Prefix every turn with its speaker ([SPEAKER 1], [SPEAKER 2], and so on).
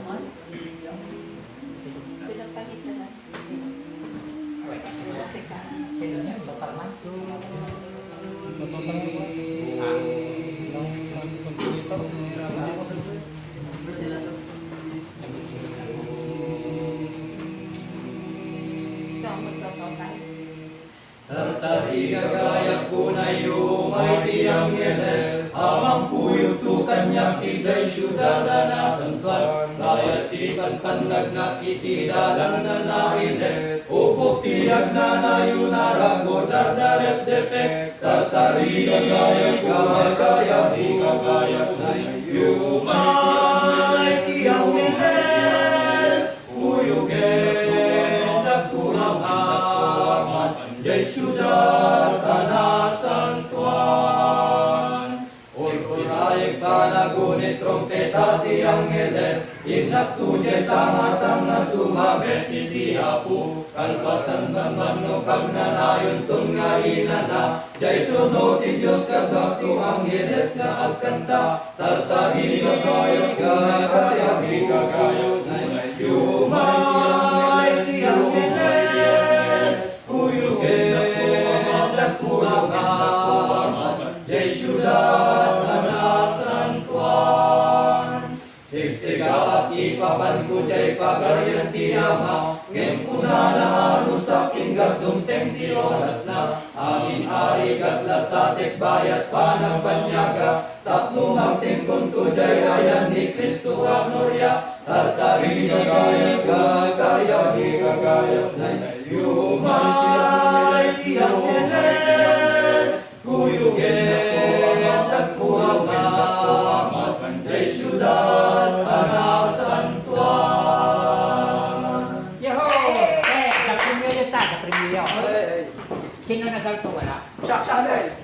[SPEAKER 1] naman. Silang pangita lang. Kasi ka.
[SPEAKER 2] Sino niya? Dr. Man?
[SPEAKER 1] Ikaw magpapapay.
[SPEAKER 3] Tertariga gaya kunayo may tiang ngeles amang kuyog tu kanyak iday syuda na santuan layat iban panlag na kitidalang na nainet upok tiyag na nayo narago dardaret depek tertariga gaya kunayo may tiang ngeles kuyugen nagturamang Jai syudat tanah santuan Ur-urayek panagunit trompeta tiang ngeles Inak tujay tangatang na sumabet iti apu Kalpasan bangan kag nanayon tun nga inana Jai tuno ti Diyos kagak tu ang ngeles nga agkanta Tartari gagayot gagayot Yumay siyang ngeles Jai syudat tanah santuan Sigsiga at ipapan ko jay pagaryan ti ama Ngem kuna na harusak inggat dumteng ti oras na Amin ari gatla sa tekbayat panagbanyaga Tapno magtingkon ko jay ayan ni Kristo ang norya Tartari gagayat Yumay siyang ngeles Kuyugen nagkuhaman Jai syudat tanah santuan
[SPEAKER 2] Yoho! Sa premyo yun ta, sa premyo. Sino nagal to wala?
[SPEAKER 4] Siya.